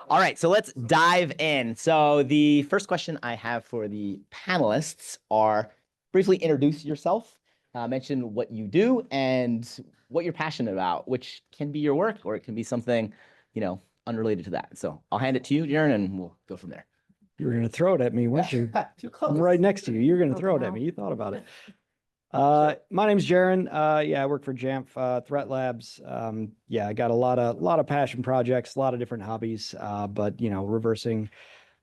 All right, so let's dive in. So the first question I have for the panelists are briefly introduce yourself, mention what you do and what you're passionate about, which can be your work or it can be something, unrelated to that. So I'll hand it to you, Jaron, and we'll go from there. You were going to throw it at me, weren't you? Too close. I'm right next to you. You're going to throw it at me. You thought about it. My name's Jaron. I work for Jamf Threat Labs. I got a lot of passion projects, a lot of different hobbies, but reversing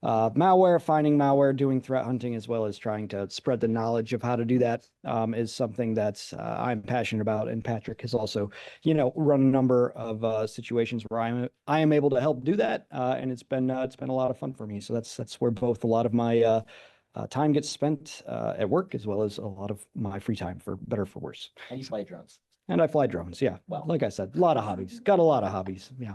malware, finding malware, doing threat hunting, as well as trying to spread the knowledge of how to do that is something that's I'm passionate about. And Patrick has also, run a number of situations where I am able to help do that, and it's been a lot of fun for me. So that's where both a lot of my time gets spent at work, as well as a lot of my free time, for better or for worse. And you fly drones. And I fly drones, yeah. Well, like I said, a lot of hobbies. Got a lot of hobbies, yeah.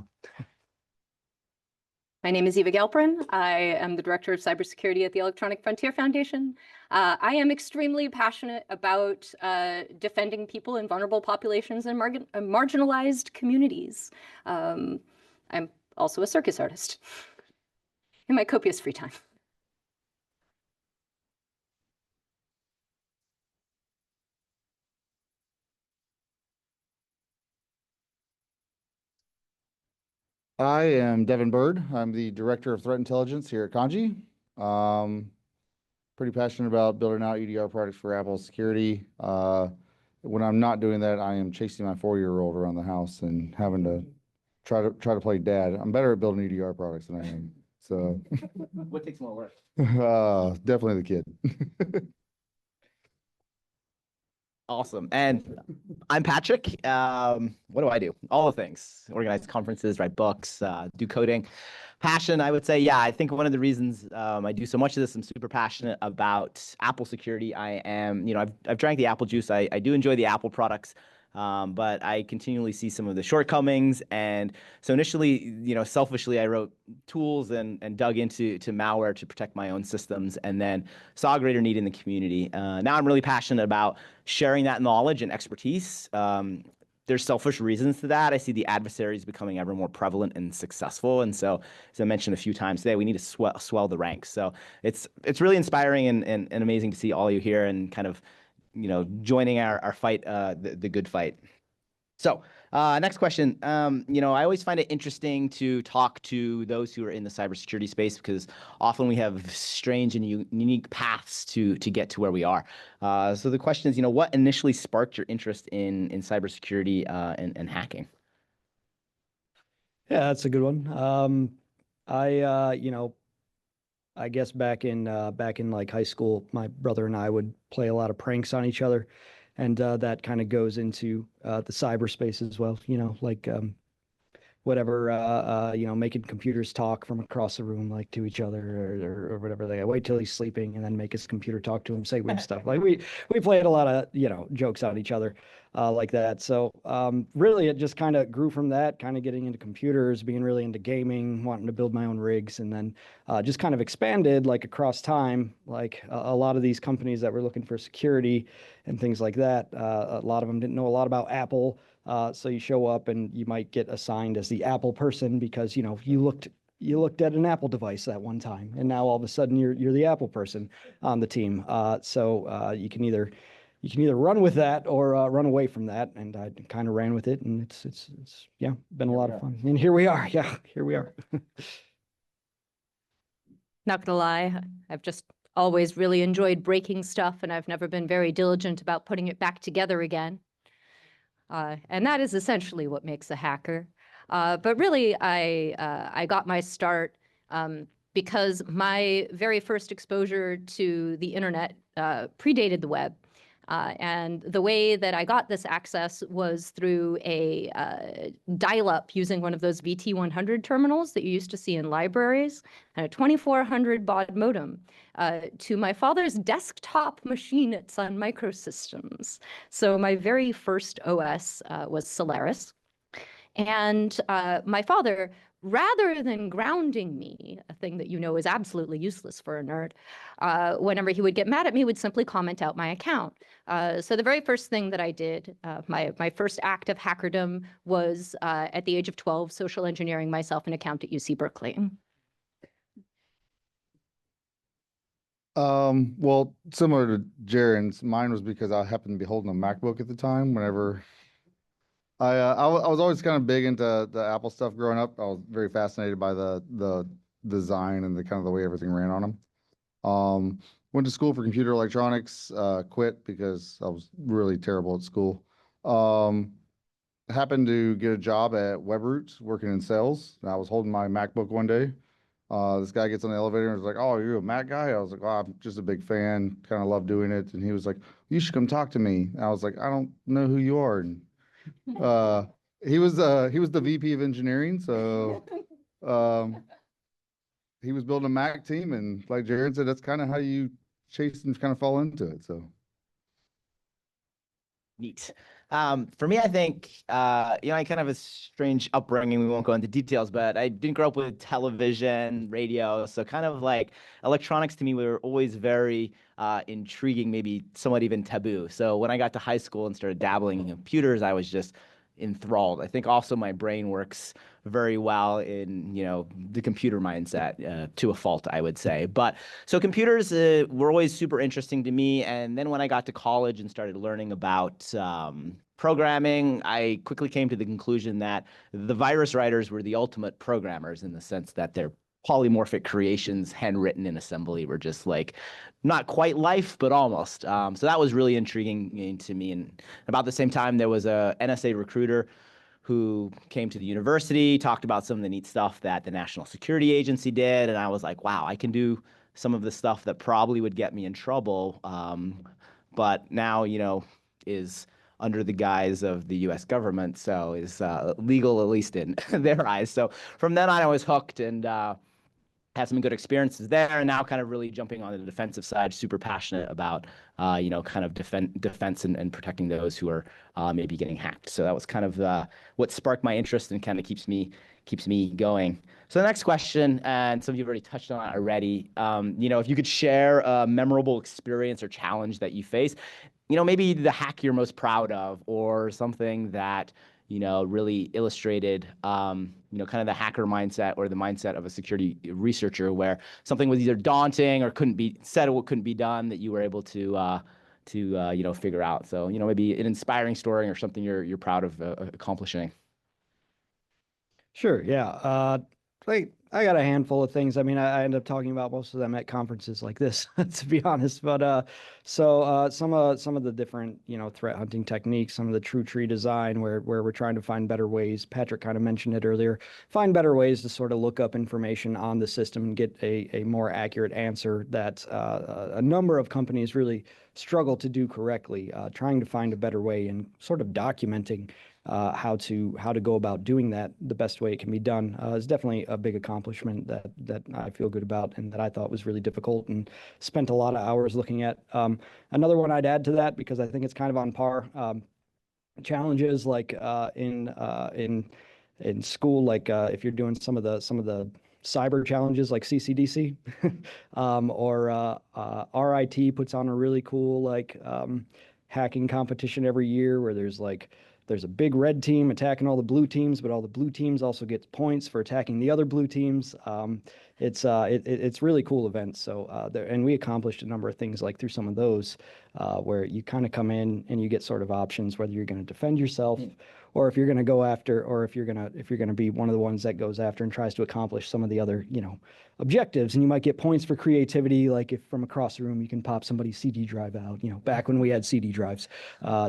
My name is Galperin. I am the Director of Cybersecurity at the Electronic Frontier Foundation. I am extremely passionate about defending people in vulnerable populations and marginalized communities. I'm also a circus artist in my copious free time. I am Devin Byrd. I'm the Director of Threat Intelligence here at Kanji. Pretty passionate about building out EDR products for Apple security. When I'm not doing that, I am chasing my 4-year-old around the house and having to try to play dad. I'm better at building EDR products than I am. So what takes more work? Definitely the kid. Awesome. And I'm Patrick. What do I do? All the things. Organize conferences, write books, do coding. Passion, I would say, I think one of the reasons I do so much of this, I'm super passionate about Apple security. I am, I've drank the Apple juice. I do enjoy the Apple products, but I continually see some of the shortcomings. And so initially, selfishly, I wrote tools and dug into malware to protect my own systems, and then saw a greater need in the community. Now I'm really passionate about sharing that knowledge and expertise. There's selfish reasons to that. I see the adversaries becoming ever more prevalent and successful. And so, as I mentioned a few times today, we need to swell the ranks. So it's really inspiring and amazing to see all you here and kind of, joining our fight, the good fight. So next question. I always find it interesting to talk to those who are in the cybersecurity space, because often we have strange and unique paths to get to where we are. So the question is, what initially sparked your interest in cybersecurity and hacking? Yeah, that's a good one. I guess back in like high school, my brother and I would play a lot of pranks on each other. And that kind of goes into the cyberspace as well, like whatever, making computers talk from across the room, like to each other or whatever. They wait till he's sleeping and then make his computer talk to him, say weird stuff. Like we played a lot of, jokes on each other like that. So really it just kind of grew from that, kind of getting into computers, being really into gaming, wanting to build my own rigs, and then just kind of expanded like across time, like a lot of these companies that were looking for security and things like that. A lot of them didn't know a lot about Apple. So you show up and you might get assigned as the Apple person because, you looked at an Apple device at one time, and now all of a sudden you're the Apple person on the team. So you can either run with that or run away from that. And I kind of ran with it, and it's been a lot of fun. And here we are. Yeah, here we are. Not gonna lie, I've just always really enjoyed breaking stuff, and I've never been very diligent about putting it back together again. And that is essentially what makes a hacker. But really, I got my start because my very first exposure to the internet predated the web. And the way that I got this access was through a dial-up using one of those VT100 terminals that you used to see in libraries, and a 2400 baud modem to my father's desktop machine at Sun Microsystems. So my very first OS was Solaris. And my father rather than grounding me, a thing that you know is absolutely useless for a nerd, whenever he would get mad at me, would simply comment out my account. So the very first thing that I did, my first act of hackerdom was at the age of 12, social engineering myself an account at UC Berkeley. Well, similar to Jaron's, mine was because I happened to be holding a MacBook at the time. Whenever I was always kind of big into the Apple stuff growing up. I was very fascinated by the design and the kind of the way everything ran on them. Went to school for computer electronics, quit because I was really terrible at school. Happened to get a job at WebRoots working in sales. And I was holding my MacBook one day. This guy gets on the elevator and was like, "Oh, you're a Mac guy?" I was like, "Oh, I'm just a big fan, kind of love doing it." And he was like, "You should come talk to me." And I was like, "I don't know who you are." And he was the VP of engineering, so he was building a Mac team, and like Jaron said, that's kind of how you chase and kind of fall into it. So Neat. For me, I think, I kind of have a strange upbringing. We won't go into details, but I didn't grow up with television, radio. So kind of like electronics to me were always very intriguing, maybe somewhat even taboo. So when I got to high school and started dabbling in computers, I was just enthralled. I think also my brain works very well in, the computer mindset to a fault, I would say. But so computers were always super interesting to me. And then when I got to college and started learning about programming, I quickly came to the conclusion that the virus writers were the ultimate programmers in the sense that their polymorphic creations handwritten in assembly were just like not quite life, but almost. So that was really intriguing to me. And about the same time, there was a NSA recruiter who came to the university, talked about some of the neat stuff that the National Security Agency did. And I was like, wow, I can do some of the stuff that probably would get me in trouble. But now, is under the guise of the US government. So is legal, at least in their eyes. So from then on, I was hooked and had some good experiences there, and now kind of really jumping on the defensive side, super passionate about, kind of defense and protecting those who are maybe getting hacked. So that was kind of what sparked my interest and kind of keeps me going. So the next question, and some of you have already touched on it already, if you could share a memorable experience or challenge that you face, maybe the hack you're most proud of or something that, really illustrated, kind of the hacker mindset or the mindset of a security researcher where something was either daunting or couldn't be done that you were able to figure out. So, maybe an inspiring story or something you're proud of accomplishing. Sure. Yeah. I got a handful of things. I mean, I end up talking about most of them at conferences like this, to be honest. But some of the different, threat hunting techniques, some of the true tree design where we're trying to find better ways. Patrick kind of mentioned it earlier. Find better ways to sort of look up information on the system and get a more accurate answer that a number of companies really struggle to do correctly. Trying to find a better way and sort of documenting how to go about doing that the best way it can be done is definitely a big accomplishment that I feel good about and that I thought was really difficult and spent a lot of hours looking at. Another one I'd add to that, because I think it's kind of on par, challenges like in school, like if you're doing some of the cyber challenges like CCDC, or RIT puts on a really cool hacking competition every year where there's a big red team attacking all the blue teams, but all the blue teams also get points for attacking the other blue teams. It's really cool events. So and we accomplished a number of things like through some of those where you kind of come in and you get sort of options whether you're going to defend yourself or if you're going to go after, or if you're going to be one of the ones that goes after and tries to accomplish some of the other, objectives. And you might get points for creativity, like if from across the room you can pop somebody's CD drive out, back when we had CD drives,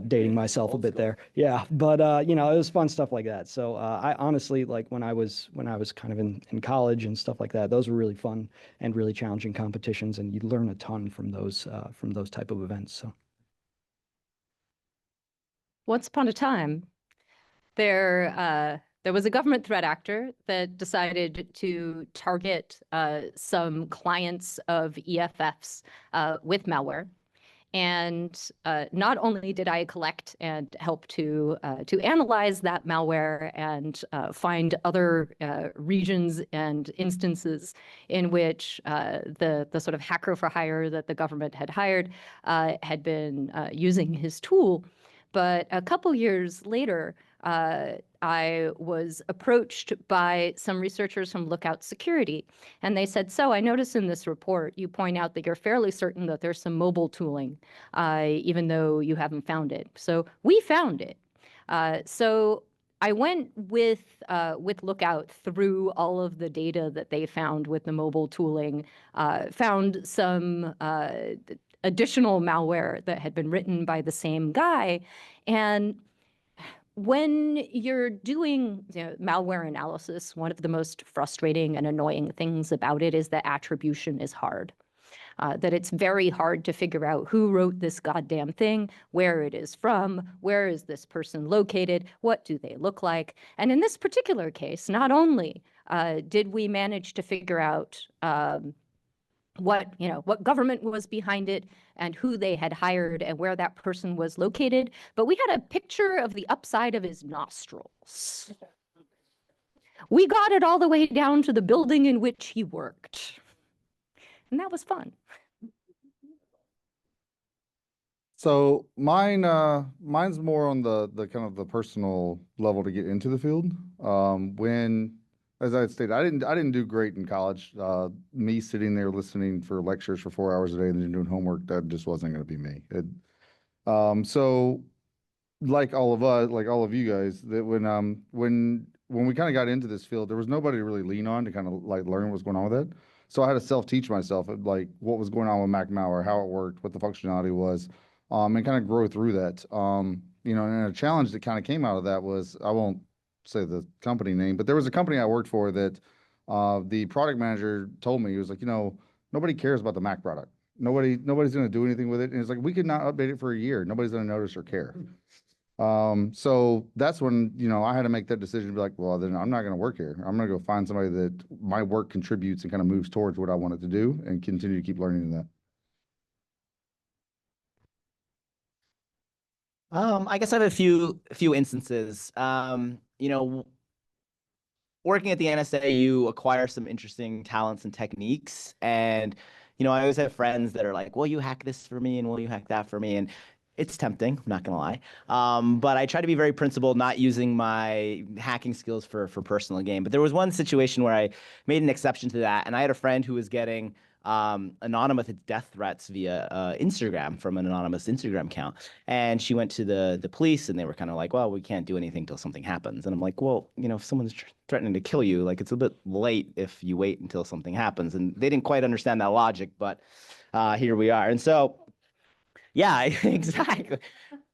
dating myself a bit there. Yeah, but it was fun stuff like that. So I honestly, like when I was kind of in college and stuff like that, those were really fun and really challenging competitions, and you learn a ton from those type of events. So Once upon a time, there was a government threat actor that decided to target some clients of EFFs with malware. And not only did I collect and help to analyze that malware and find other regions and instances in which the sort of hacker for hire that the government had hired had been using his tool, but a couple years later, I was approached by some researchers from Lookout Security, and they said, so I noticed in this report, you point out that you're fairly certain that there's some mobile tooling, even though you haven't found it. So we found it. So I went with Lookout through all of the data that they found with the mobile tooling, found some additional malware that had been written by the same guy. And when you're doing malware analysis, one of the most frustrating and annoying things about it is that attribution is hard. That it's very hard to figure out who wrote this goddamn thing, where it is from, where is this person located, what do they look like. And in this particular case, not only did we manage to figure out what government was behind it and who they had hired and where that person was located, but we had a picture of the upside of his nostrils. We got it all the way down to the building in which he worked. And that was fun. So mine's more on the kind of the personal level to get into the field. As I stated, I didn't do great in college. Me sitting there listening for lectures for 4 hours a day and then doing homework, that just wasn't going to be me. So like all of us, like all of you guys, that when we kind of got into this field, there was nobody to really lean on to kind of like learn what's going on with it. So I had to self-teach myself like what was going on with Mac malware, how it worked, what the functionality was, and kind of grow through that. And a challenge that kind of came out of that was, I won't say the company name, but there was a company I worked for that the product manager told me, he was like, nobody cares about the Mac product. Nobody's going to do anything with it. And it's like, we could not update it for a year. Nobody's going to notice or care. So that's when, I had to make that decision to be like, well, then I'm not going to work here. I'm going to go find somebody that my work contributes and kind of moves towards what I want it to do and continue to keep learning in that. I guess I have a few instances. Working at the NSA, you acquire some interesting talents and techniques. And, I always have friends that are like, will you hack this for me? And will you hack that for me? And it's tempting, I'm not gonna lie. But I try to be very principled, not using my hacking skills for personal gain. But there was one situation where I made an exception to that. And I had a friend who was getting anonymous death threats via Instagram from an anonymous Instagram account. And she went to the police and they were kind of like, well, we can't do anything till something happens. And I'm like, well, if someone's threatening to kill you, like it's a bit late if you wait until something happens. And they didn't quite understand that logic, but here we are. And so, yeah, exactly.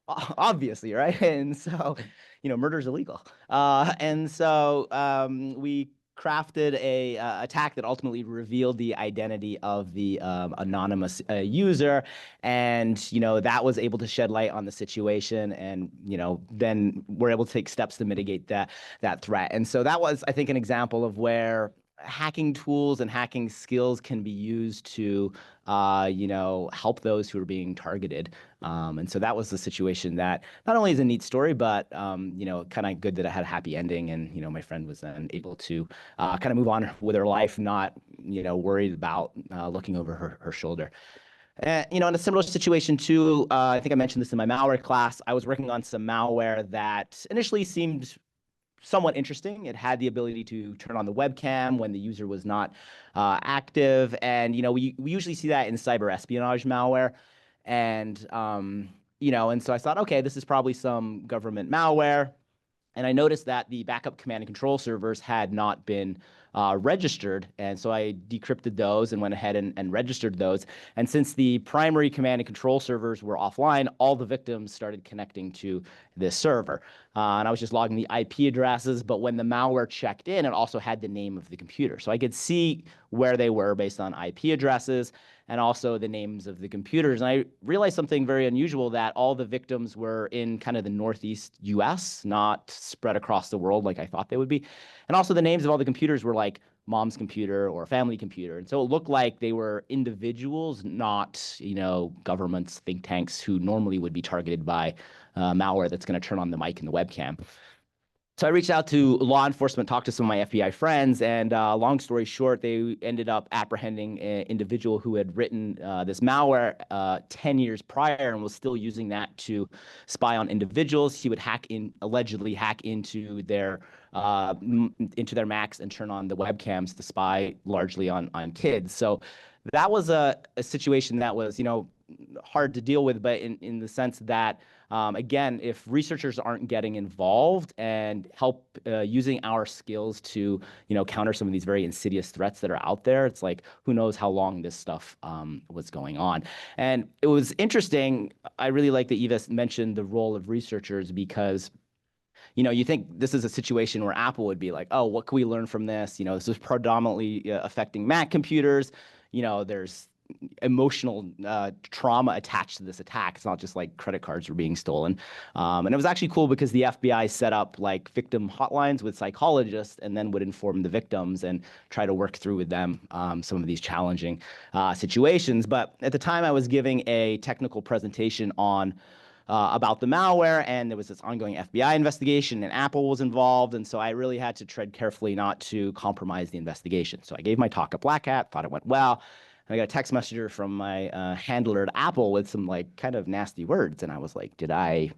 Obviously, right? And so, murder is illegal. And so we crafted a attack that ultimately revealed the identity of the anonymous user, and that was able to shed light on the situation, and then we're able to take steps to mitigate that threat. And so that was, I think, an example of where hacking tools and hacking skills can be used to help those who are being targeted. And so that was the situation that not only is a neat story, but kind of good that it had a happy ending. And my friend was then able to kind of move on with her life, not worried about looking over her shoulder. In a similar situation too, I think I mentioned this in my malware class. I was working on some malware that initially seemed somewhat interesting. It had the ability to turn on the webcam when the user was not active. And, we usually see that in cyber espionage malware. And, and so I thought, okay, this is probably some government malware. And I noticed that the backup command and control servers had not been registered. And so I decrypted those and went ahead and registered those. And since the primary command and control servers were offline, all the victims started connecting to this server. And I was just logging the IP addresses, but when the malware checked in, it also had the name of the computer. So I could see where they were based on IP addresses and also the names of the computers. And I realized something very unusual, that all the victims were in kind of the Northeast US, not spread across the world like I thought they would be. And also the names of all the computers were like mom's computer or family computer. And so it looked like they were individuals, not, governments, think tanks who normally would be targeted by malware that's going to turn on the mic and the webcam. So I reached out to law enforcement, talked to some of my FBI friends, and long story short, they ended up apprehending an individual who had written this malware 10 years prior and was still using that to spy on individuals. He would allegedly hack into their Macs and turn on the webcams to spy largely on kids. So that was a situation that was, hard to deal with, but in the sense that, again, if researchers aren't getting involved and help using our skills to, counter some of these very insidious threats that are out there, it's like, who knows how long this stuff was going on. And it was interesting. I really like that Eva mentioned the role of researchers because you think this is a situation where Apple would be like, oh, what can we learn from this? This is predominantly affecting Mac computers. There's emotional trauma attached to this attack. It's not just like credit cards were being stolen. And it was actually cool because the FBI set up like victim hotlines with psychologists and then would inform the victims and try to work through with them some of these challenging situations. But at the time I was giving a technical presentation on about the malware, and there was this ongoing FBI investigation, and Apple was involved, and so I really had to tread carefully not to compromise the investigation. So I gave my talk at Black Hat, thought it went well, and I got a text messenger from my handler at Apple with some like kind of nasty words, and I was like, did I,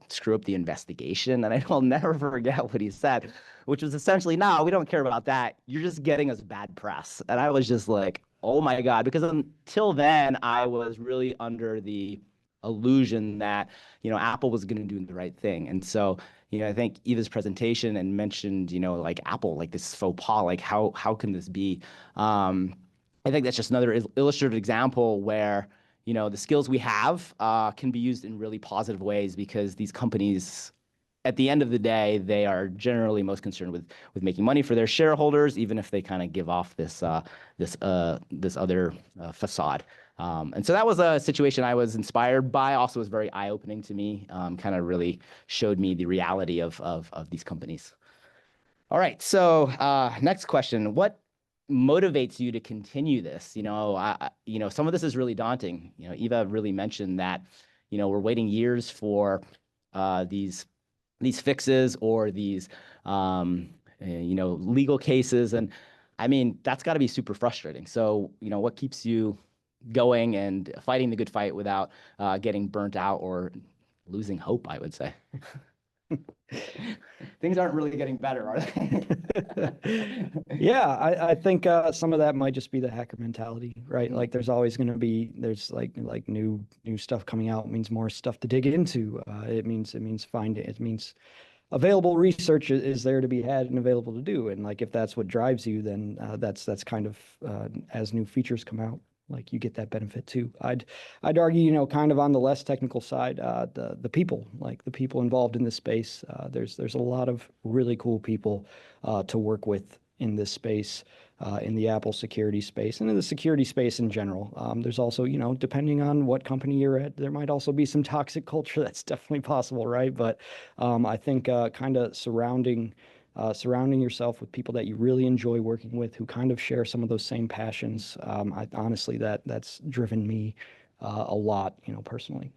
screw up the investigation? And I'll never forget what he said, which was essentially, no, we don't care about that. You're just getting us bad press. And I was just like, oh my God, because until then, I was really under the illusion that Apple was going to do the right thing. And so I think Eva's presentation and mentioned like Apple, like this faux pas, like how can this be? I think that's just another illustrative example where the skills we have can be used in really positive ways, because these companies, at the end of the day, they are generally most concerned with making money for their shareholders, even if they kind of give off this other facade. And so that was a situation I was inspired by. Also was very eye-opening to me. Kind of really showed me the reality of these companies. All right. So next question: what motivates you to continue this? Some of this is really daunting. Eva really mentioned that we're waiting years for these fixes or these legal cases, and I mean that's got to be super frustrating. So what keeps you going and fighting the good fight without getting burnt out or losing hope, I would say? Things aren't really getting better, are they? Yeah, I think some of that might just be the hacker mentality, right? Like there's always going to be, there's like new stuff coming out means more stuff to dig into. It means available research is there to be had and available to do. And like if that's what drives you, then that's kind of as new features come out, like you get that benefit too. I'd argue, kind of on the less technical side, the people, like the people involved in this space. There's a lot of really cool people to work with in this space, in the Apple security space and in the security space in general. There's also, depending on what company you're at, there might also be some toxic culture. That's definitely possible, right? But I think kind of surrounding yourself with people that you really enjoy working with, who kind of share some of those same passions. Honestly, that's driven me a lot, personally.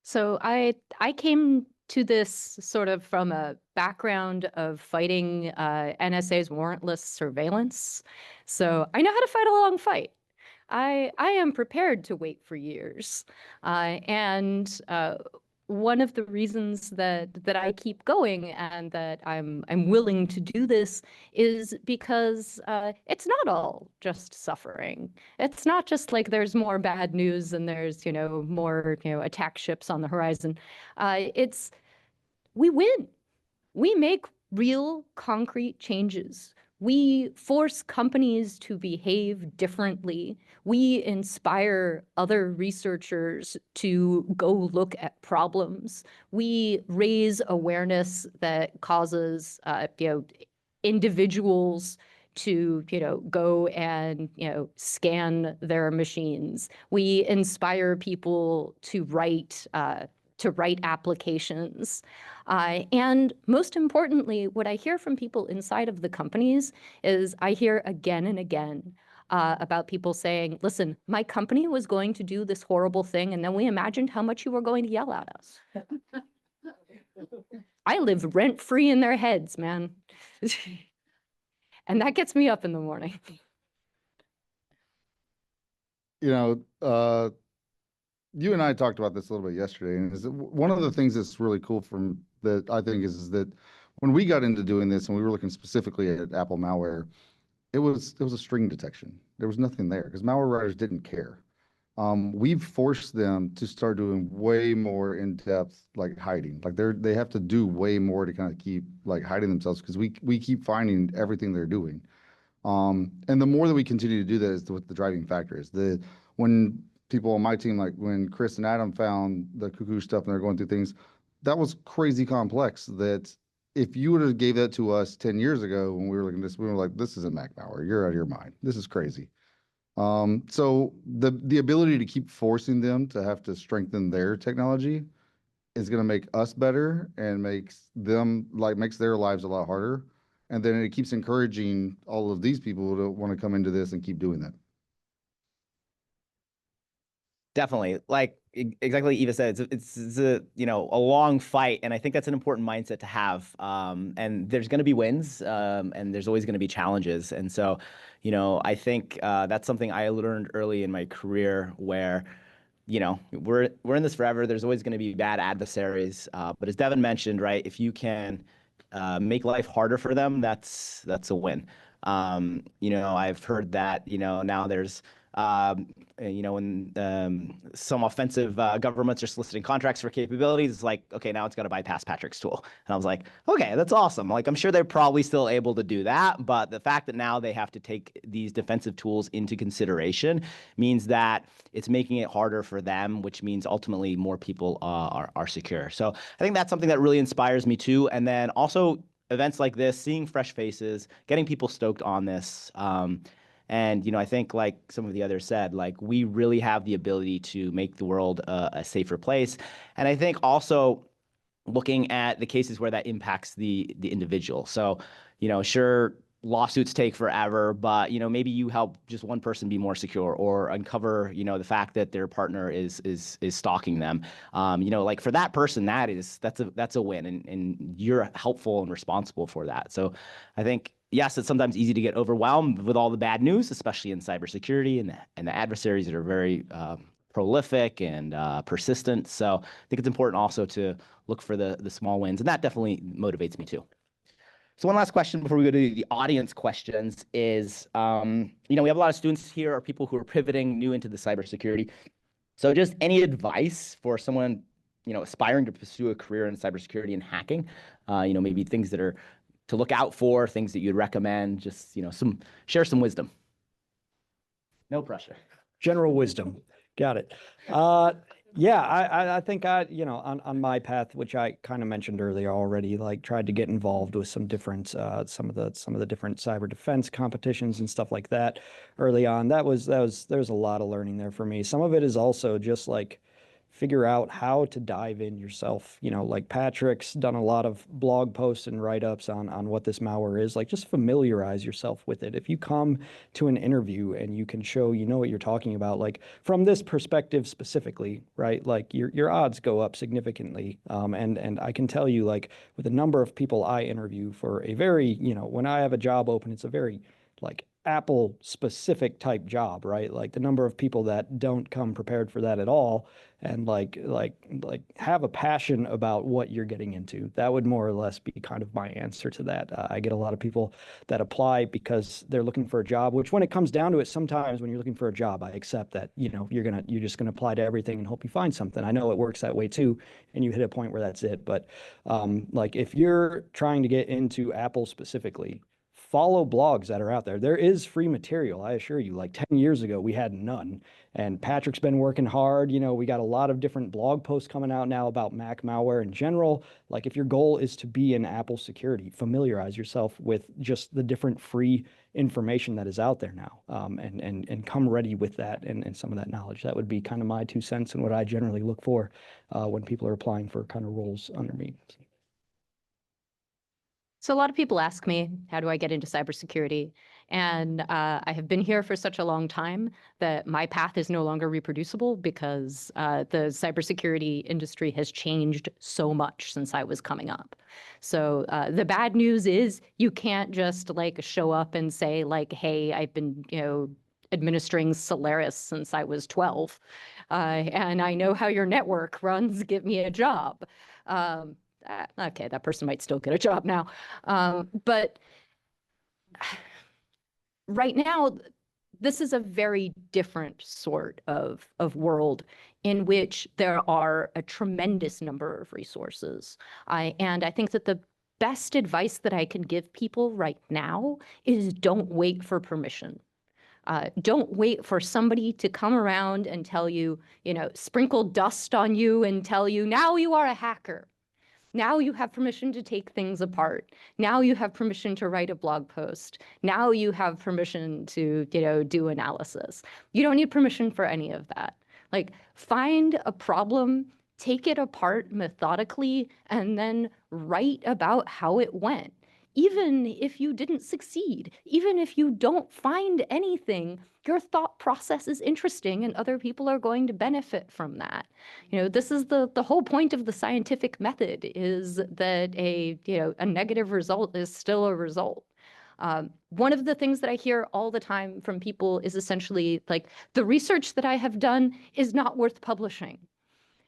So I came to this sort of from a background of fighting NSA's warrantless surveillance. So I know how to fight a long fight. I am prepared to wait for years. And one of the reasons that I keep going and that I'm willing to do this is because it's not all just suffering. It's not just like there's more bad news and there's more attack ships on the horizon. It's we win. We make real concrete changes. We force companies to behave differently. We inspire other researchers to go look at problems. We raise awareness that causes, individuals to, go and, scan their machines. We inspire people to write to write applications. And most importantly, what I hear from people inside of the companies is I hear again and again about people saying, listen, my company was going to do this horrible thing, and then we imagined how much you were going to yell at us. I live rent-free in their heads, man. And that gets me up in the morning. You know, you and I talked about this a little bit yesterday, and is that one of the things that's really cool from that I think is that when we got into doing this and we were looking specifically at Apple malware, it was a string detection. There was nothing there because malware writers didn't care. We've forced them to start doing way more in-depth like hiding. Like they have to do way more to kind of keep like hiding themselves because we keep finding everything they're doing. And the more that we continue to do that is what the driving factor is. When people on my team, like when Chris and Adam found the cuckoo stuff and they're going through things, that was crazy complex that if you would have gave that to us 10 years ago when we were looking at this, we were like, this isn't Mac malware. You're out of your mind. This is crazy. So the ability to keep forcing them to have to strengthen their technology is going to make us better and makes their lives a lot harder. And then it keeps encouraging all of these people to want to come into this and keep doing that. Definitely. Like exactly Eva said, it's a, you know, a long fight. And I think that's an important mindset to have. And there's going to be wins and there's always going to be challenges. And so, you know, I think that's something I learned early in my career where, you know, we're in this forever. There's always going to be bad adversaries. But as Devin mentioned, right, if you can make life harder for them, that's a win. You know, I've heard that, you know, now there's, you know, when some offensive governments are soliciting contracts for capabilities, it's like, okay, now it's got to bypass Patrick's tool. And I was like, okay, that's awesome. Like, I'm sure they're probably still able to do that. But the fact that now they have to take these defensive tools into consideration means that it's making it harder for them, which means ultimately more people are secure. So I think that's something that really inspires me too. And then also events like this, seeing fresh faces, getting people stoked on this. And, you know, I think like some of the others said, like we really have the ability to make the world a safer place. And I think also looking at the cases where that impacts the individual. So, you know, sure, lawsuits take forever, but, you know, maybe you help just one person be more secure or uncover, you know, the fact that their partner is stalking them. You know, like for that person, that's a win, and you're helpful and responsible for that. So I think, yes, it's sometimes easy to get overwhelmed with all the bad news, especially in cybersecurity and the adversaries that are very prolific and persistent. So I think it's important also to look for the small wins, and that definitely motivates me too. So one last question before we go to the audience questions is, you know, we have a lot of students here or people who are pivoting new into the cybersecurity. So just any advice for someone, you know, aspiring to pursue a career in cybersecurity and hacking, you know, maybe things that are to look out for, things that you'd recommend, just, you know, share some wisdom. No pressure. General wisdom. Got it. Yeah, I think you know, on my path, which I kind of mentioned earlier already, like tried to get involved with some different, some of the different cyber defense competitions and stuff like that early on. There's a lot of learning there for me. Some of it is also just like figure out how to dive in yourself. You know, like Patrick's done a lot of blog posts and write-ups on what this malware is. Like, just familiarize yourself with it. If you come to an interview and you can show you know what you're talking about, like from this perspective specifically, right? Like your odds go up significantly. And I can tell you, like with the number of people I interview for a very, you know, when I have a job open, it's a very like Apple specific type job, right? Like the number of people that don't come prepared for that at all and like have a passion about what you're getting into. That would more or less be kind of my answer to that. I get a lot of people that apply because they're looking for a job, which when it comes down to it, sometimes when you're looking for a job, I accept that, you know, you're just gonna apply to everything and hope you find something. I know it works that way too, and you hit a point where that's it. But like if you're trying to get into Apple specifically, follow blogs that are out there. There is free material, I assure you. Like 10 years ago, we had none. And Patrick's been working hard. You know, we got a lot of different blog posts coming out now about Mac malware in general. Like if your goal is to be in Apple security, familiarize yourself with just the different free information that is out there now, and come ready with that and some of that knowledge. That would be kind of my 2 cents and what I generally look for when people are applying for kind of roles under me. So a lot of people ask me, how do I get into cybersecurity? And I have been here for such a long time that my path is no longer reproducible because the cybersecurity industry has changed so much since I was coming up. So the bad news is you can't just like show up and say like, hey, I've been, administering Solaris since I was 12, and I know how your network runs, give me a job. Okay, that person might still get a job now. But right now, this is a very different sort of world in which there are a tremendous number of resources. And I think that the best advice that I can give people right now is don't wait for permission. Don't wait for somebody to come around and tell you, sprinkle dust on you and tell you, now you are a hacker. Now you have permission to take things apart. Now you have permission to write a blog post. Now you have permission to, do analysis. You don't need permission for any of that. Like, find a problem, take it apart methodically, and then write about how it went. Even if you didn't succeed, even if you don't find anything, your thought process is interesting and other people are going to benefit from that. This is the whole point of the scientific method, is that a negative result is still a result. One of the things that I hear all the time from people is essentially like, the research that I have done is not worth publishing.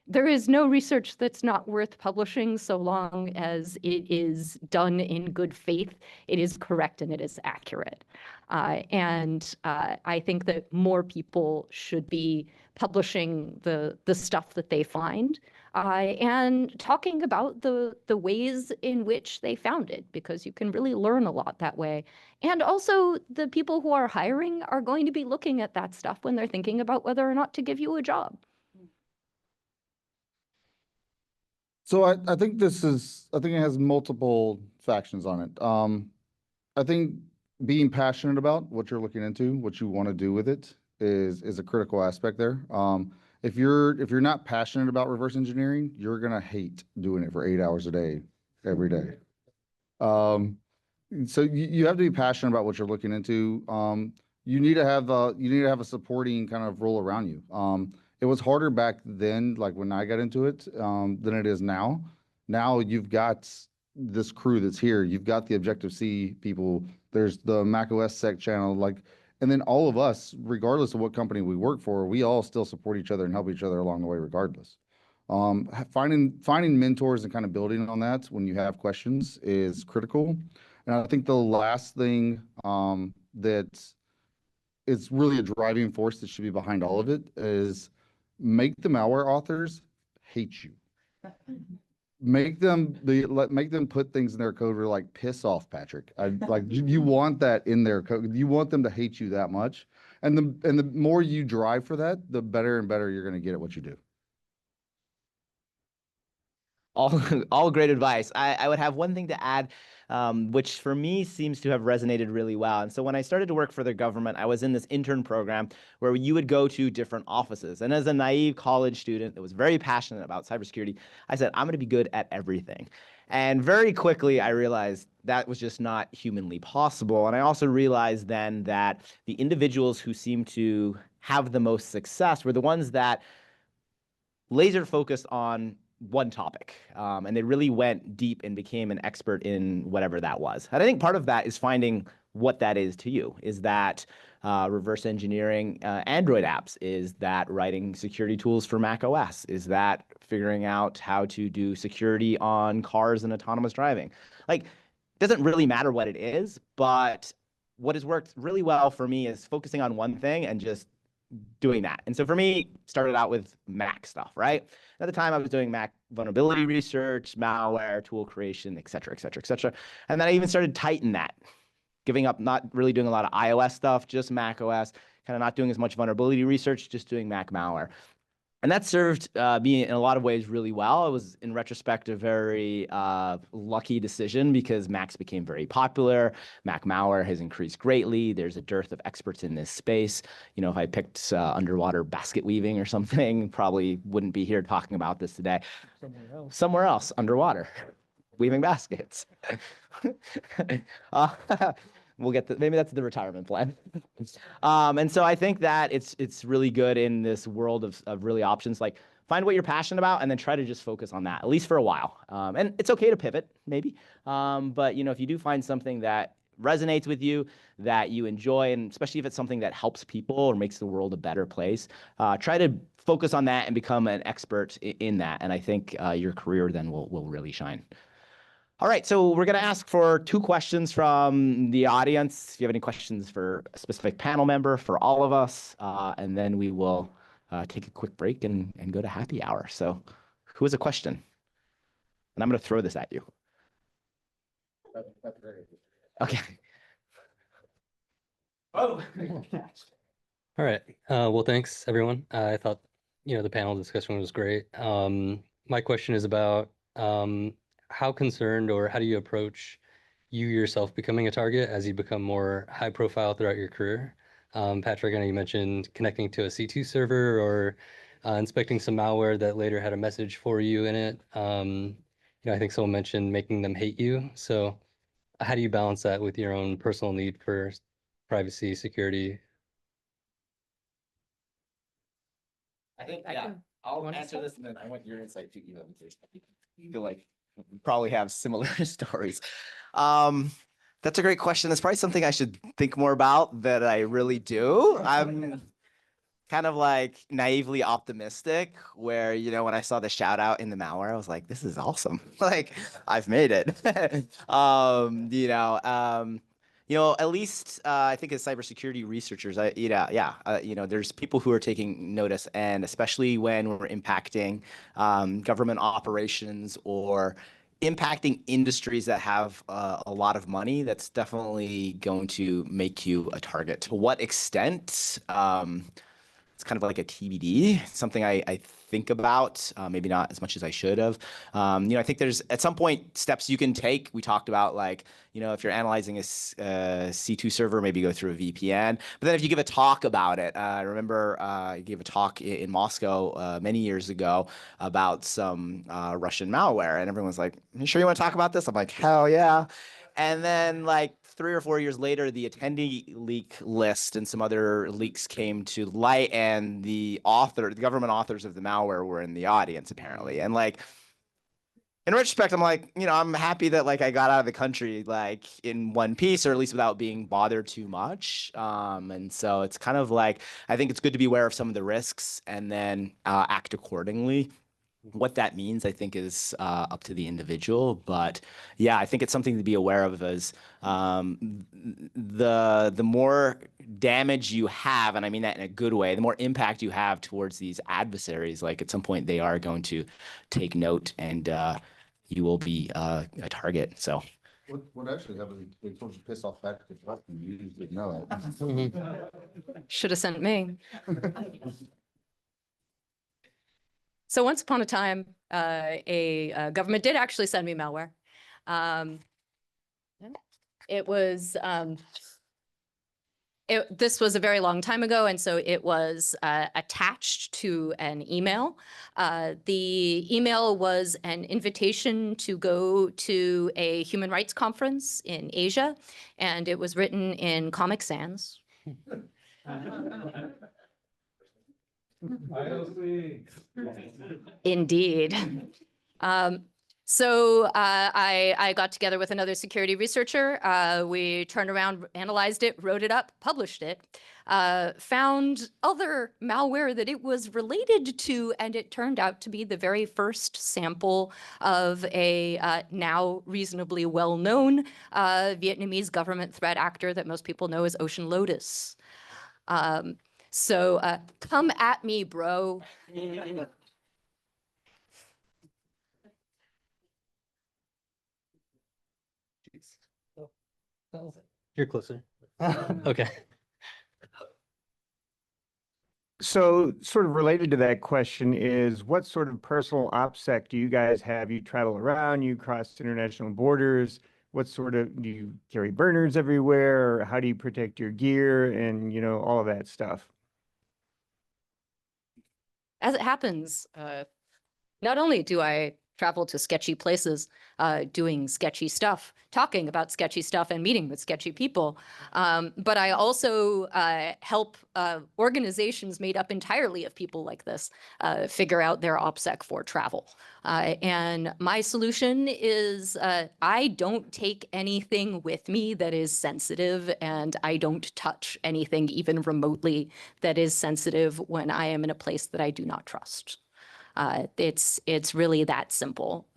There is no research that's not worth publishing so long as it is done in good faith, it is correct, and it is accurate. And I think that more people should be publishing the stuff that they find and talking about the ways in which they found it, because you can really learn a lot that way. And also, the people who are hiring are going to be looking at that stuff when they're thinking about whether or not to give you a job. So I think it has multiple factions on it. I think being passionate about what you're looking into, what you want to do with it, is a critical aspect there. If you're not passionate about reverse engineering, you're gonna hate doing it for 8 hours a day, every day. So you have to be passionate about what you're looking into. You need to have a supporting kind of role around you. It was harder back then, like when I got into it, than it is now. Now you've got this crew that's here. You've got the Objective-C people. There's the macOS Sec channel, and then all of us, regardless of what company we work for, we all still support each other and help each other along the way, regardless. Finding mentors and kind of building on that when you have questions is critical. And I think the last thing that is really a driving force that should be behind all of it is make the malware authors hate you. Make them put things in their code where like, piss off, Patrick. You want that in their code. You want them to hate you that much. And the more you drive for that, the better and better you're going to get at what you do. All great advice. I would have one thing to add, which for me seems to have resonated really well. And so when I started to work for the government, I was in this intern program where you would go to different offices. And as a naive college student that was very passionate about cybersecurity, I said, I'm going to be good at everything. And very quickly, I realized that was just not humanly possible. And I also realized then that the individuals who seemed to have the most success were the ones that laser focused on one topic, and they really went deep and became an expert in whatever that was. And I think part of that is finding what that is to you. Is that reverse engineering Android apps? Is that writing security tools for Mac OS? Is that figuring out how to do security on cars and autonomous driving? Like, it doesn't really matter what it is, but what has worked really well for me is focusing on one thing and just doing that. And so for me, started out with Mac stuff, right? At the time, I was doing Mac vulnerability research, malware, tool creation, et cetera, et cetera, et cetera. And then I even started Titan that. giving up, not really doing a lot of iOS stuff, just Mac OS, kind of not doing as much vulnerability research, just doing Mac malware. And that served me in a lot of ways really well. It was, in retrospect, a very lucky decision because Macs became very popular. Mac malware has increased greatly. There's a dearth of experts in this space. You know, if I picked underwater basket weaving or something, probably wouldn't be here talking about this today. Somewhere else, underwater, weaving baskets. We'll get to, maybe that's the retirement plan. And so I think that it's really good in this world of really options. Like, find what you're passionate about and then try to just focus on that, at least for a while. And it's okay to pivot, maybe. But, you know, if you do find something that resonates with you, that you enjoy, and especially if it's something that helps people or makes the world a better place, try to focus on that and become an expert in that. And I think your career then will really shine. All right, so we're going to ask for 2 questions from the audience. If you have any questions for a specific panel member, for all of us, and then we will take a quick break and go to happy hour. So who has a question? And I'm going to throw this at you. Okay. Oh. All right. Well, thanks, everyone. I thought, the panel discussion was great. My question is about how concerned or how do you approach you yourself becoming a target as you become more high profile throughout your career? Patrick, I know you mentioned connecting to a C2 server or inspecting some malware that later had a message for you in it. I think someone mentioned making them hate you. So how do you balance that with your own personal need for privacy, security? I think, I'll answer this and then I want your insight too, because I feel like we probably have similar stories. That's a great question. It's probably something I should think more about that I really do. I'm kind of like naively optimistic where, when I saw the shout out in the malware, I was like, this is awesome. Like, I've made it. At least I think as cybersecurity researchers, there's people who are taking notice, and especially when we're impacting government operations or impacting industries that have a lot of money, that's definitely going to make you a target. To what extent? It's kind of like a TBD, something I think about, maybe not as much as I should have. I think there's at some point steps you can take. We talked about if you're analyzing a C2 server, maybe go through a VPN. But then if you give a talk about it, I remember I gave a talk in Moscow many years ago about some Russian malware, and everyone's like, "You sure you want to talk about this?" I'm like, "Hell yeah!" And then 3 or 4 years later, the attendee leak list and some other leaks came to light, and the government authors of the malware were in the audience apparently. And in retrospect, I'm like, I'm happy that I got out of the country in one piece, or at least without being bothered too much. And so it's kind of I think it's good to be aware of some of the risks and then act accordingly. What that means, I think, is up to the individual. But yeah, I think it's something to be aware of as the more damage you have, and I mean that in a good way, the more impact you have towards these adversaries, at some point they are going to take note, and you will be a target. So what actually happened? They told you to piss off Patrick and you didn't know it. Should have sent me. So once upon a time, a government did actually send me malware. This was a very long time ago, and so it was attached to an email. The email was an invitation to go to a human rights conference in Asia, and it was written in Comic Sans. Indeed. So I got together with another security researcher. We turned around, analyzed it, wrote it up, published it, found other malware that it was related to, and it turned out to be the very first sample of a now reasonably well-known Vietnamese government threat actor that most people know as Ocean Lotus. So come at me, bro. You're closer. Okay. So sort of related to that question is what sort of personal OPSEC do you guys have? You travel around, you cross international borders. What sort of, do you carry burners everywhere? Or how do you protect your gear and, you know, all of that stuff? As it happens, not only do I travel to sketchy places, doing sketchy stuff, talking about sketchy stuff and meeting with sketchy people, but I also help organizations made up entirely of people like this figure out their OPSEC for travel. And my solution is I don't take anything with me that is sensitive, and I don't touch anything even remotely that is sensitive when I am in a place that I do not trust. It's really that simple.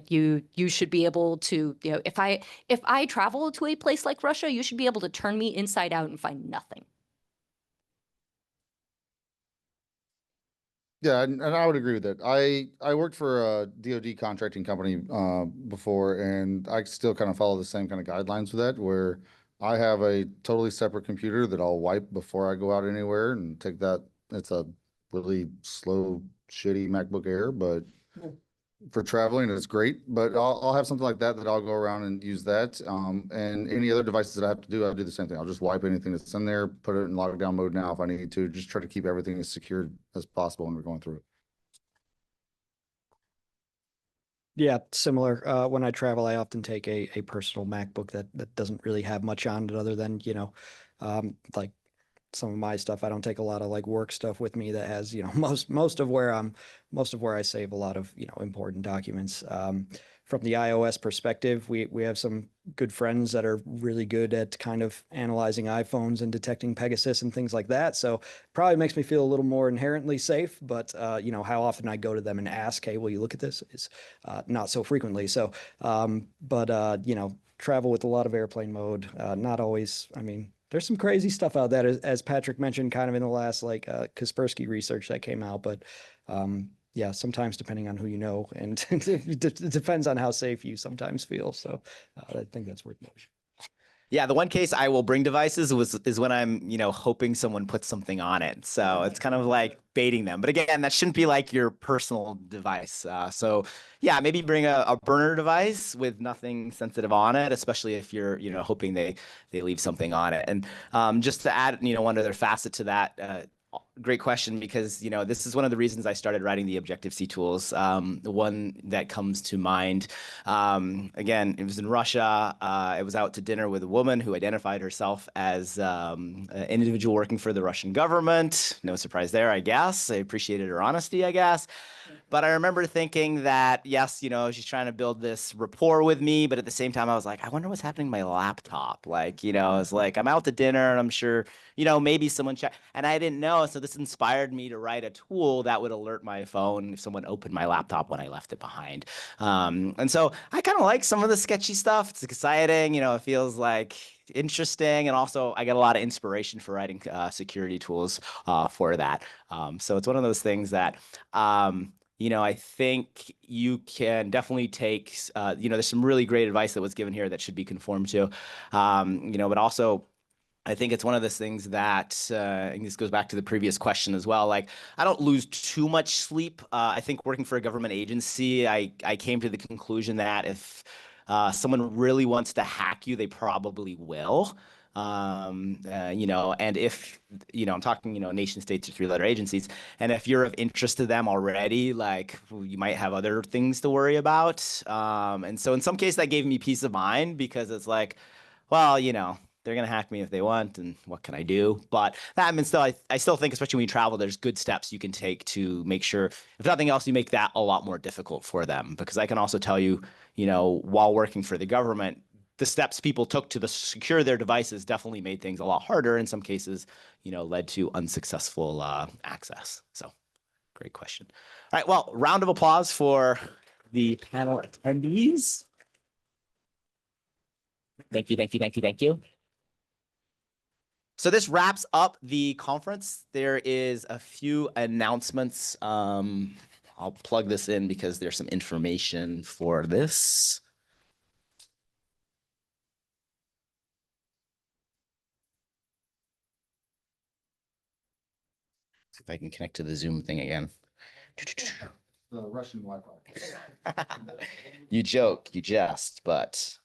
You should be able to, you know, if I travel to a place like Russia, you should be able to turn me inside out and find nothing. Yeah, and I would agree with that. I worked for a DoD contracting company before, and I still kind of follow the same kind of guidelines with that, where I have a totally separate computer that I'll wipe before I go out anywhere and take that. It's a really slow, shitty MacBook Air, but for traveling, it's great. But I'll have something like that I'll go around and use that. And any other devices that I have to do, I'll do the same thing. I'll just wipe anything that's in there, put it in lockdown mode now if I need to, just try to keep everything as secure as possible when we're going through it. Yeah, similar. When I travel, I often take a personal MacBook that doesn't really have much on it other than, you know, like some of my stuff. I don't take a lot of like work stuff with me that has, you know, most of where I save a lot of, you know, important documents. From the iOS perspective, we have some good friends that are really good at kind of analyzing iPhones and detecting Pegasus and things like that. So probably makes me feel a little more inherently safe, but you know, how often I go to them and ask, hey, will you look at this? Is not so frequently. So, you know, travel with a lot of airplane mode, not always, I mean, there's some crazy stuff out there, as Patrick mentioned, kind of in the last like Kaspersky research that came out. But yeah, sometimes depending on who you know, and it depends on how safe you sometimes feel. So I think that's worth noting. Yeah, the one case I will bring devices is when I'm, you know, hoping someone puts something on it. So it's kind of like baiting them. But again, that shouldn't be like your personal device. So yeah, maybe bring a burner device with nothing sensitive on it, especially if you're, you know, hoping they leave something on it. And just to add, you know, one other facet to that, great question, because, you know, this is one of the reasons I started writing the Objective-C tools. The one that comes to mind, again, it was in Russia. I was out to dinner with a woman who identified herself as an individual working for the Russian government. No surprise there, I guess. I appreciated her honesty, I guess. But I remember thinking that, yes, you know, she's trying to build this rapport with me, but at the same time, I was like, I wonder what's happening to my laptop. Like, you know, it's like I'm out to dinner and I'm sure, you know, maybe someone checked, and I didn't know. So this inspired me to write a tool that would alert my phone if someone opened my laptop when I left it behind. And so I kind of like some of the sketchy stuff. It's exciting, you know, it feels like interesting, and also I get a lot of inspiration for writing security tools for that. So it's one of those things that you know, I think you can definitely take, you know, there's some really great advice that was given here that should be conformed to, you know, but also I think it's one of those things that, and this goes back to the previous question as well, like I don't lose too much sleep. I think working for a government agency, I came to the conclusion that if someone really wants to hack you, they probably will. You know, and if, you know, I'm talking, you know, nation states or three-letter agencies, and if you're of interest to them already, like you might have other things to worry about. And so in some cases that gave me peace of mind, because it's like, well, you know, they're going to hack me if they want, and what can I do? But that means still, I still think, especially when you travel, there's good steps you can take to make sure, if nothing else, you make that a lot more difficult for them. Because I can also tell you, you know, while working for the government, the steps people took to secure their devices definitely made things a lot harder. In some cases, you know, led to unsuccessful access. So great question. All right, well, round of applause for the panel attendees. Thank you, thank you, thank you, thank you. So this wraps up the conference. There is a few announcements. I'll plug this in because there's some information for this. if I can connect to the Zoom thing again. The Russian Wi-Fi. You joke, you jest, but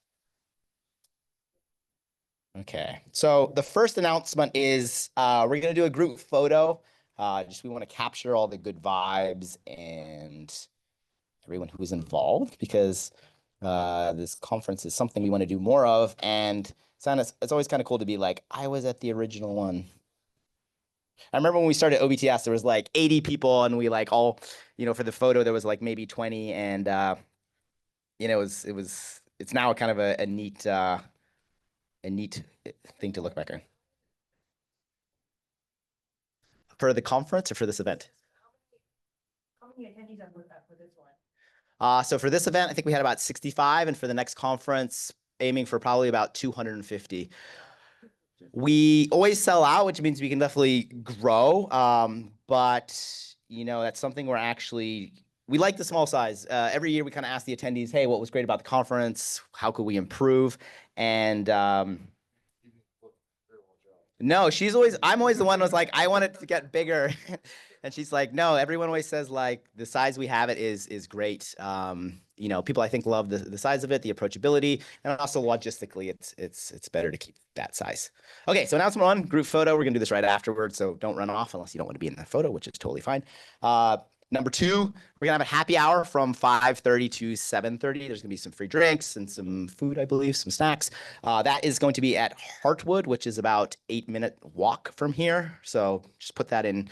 okay. So the first announcement is we're gonna do a group photo. Just we want to capture all the good vibes and everyone who is involved, because this conference is something we want to do more of, and it's always kind of cool to be like, I was at the original one. I remember when we started OBTS, there was like 80 people, and we like all, for the photo there was like maybe 20, and it's now kind of a neat thing to look back on. For the conference or for this event? How many attendees are for this one? So for this event, I think we had about 65, and for the next conference, aiming for probably about 250. We always sell out, which means we can definitely grow. But that's something we like the small size. Every year we kind of ask the attendees, hey, what was great about the conference? How could we improve? And no, I'm always the one who's like, I want it to get bigger. And she's like, no, everyone always says like the size we have it is great. People I think love the size of it, the approachability, and also logistically, it's better to keep that size. Okay, so announcement one, group photo. We're gonna do this right afterwards, so don't run off unless you don't want to be in the photo, which is totally fine. Number two, we're gonna have a happy hour from 5:30 to 7:30. There's gonna be some free drinks and some food, I believe, some snacks. That is going to be at Heartwood, which is about 8-minute walk from here. So just put that in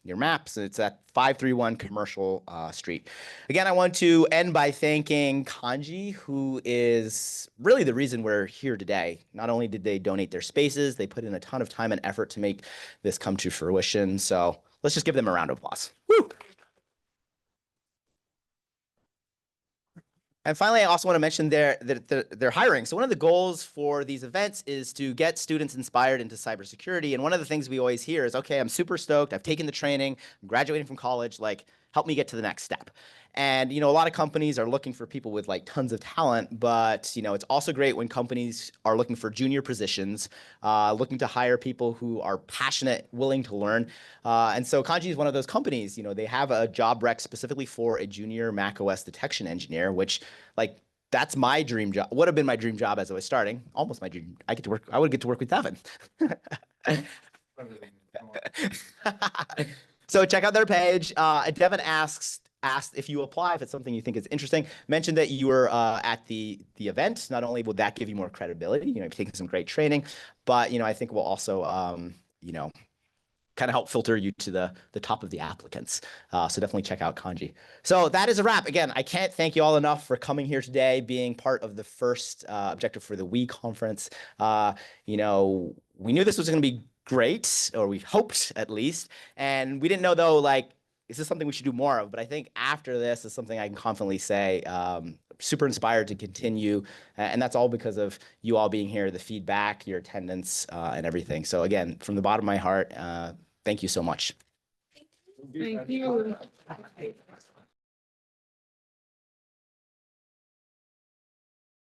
your maps. It's at 531 Commercial Street. Again, I want to end by thanking Kanji, who is really the reason we're here today. Not only did they donate their spaces, they put in a ton of time and effort to make this come to fruition. So let's just give them a round of applause. Woo! And finally, I also want to mention they're hiring. So one of the goals for these events is to get students inspired into cybersecurity. And one of the things we always hear is, okay, I'm super stoked. I've taken the training. I'm graduating from college. Like, help me get to the next step. And, a lot of companies are looking for people with like tons of talent, but, it's also great when companies are looking for junior positions, looking to hire people who are passionate, willing to learn. And so Kanji is one of those companies. They have a job rec specifically for a junior macOS detection engineer, which that's my dream job. Would have been my dream job as I was starting. Almost my dream. I would get to work with Devin. So check out their page. Devin asked if you apply, if it's something you think is interesting. Mention that you were at the event. Not only will that give you more credibility, you've taken some great training, but I think will also kind of help filter you to the top of the applicants. So definitely check out Kanji. So that is a wrap. Again, I can't thank you all enough for coming here today, being part of the first objective for the WE conference. We knew this was going to be great, or we hoped at least, and we didn't know though, is this something we should do more of? But I think after this is something I can confidently say, super inspired to continue. And that's all because of you all being here, the feedback, your attendance, and everything. So again, from the bottom of my heart, thank you so much. Thank you.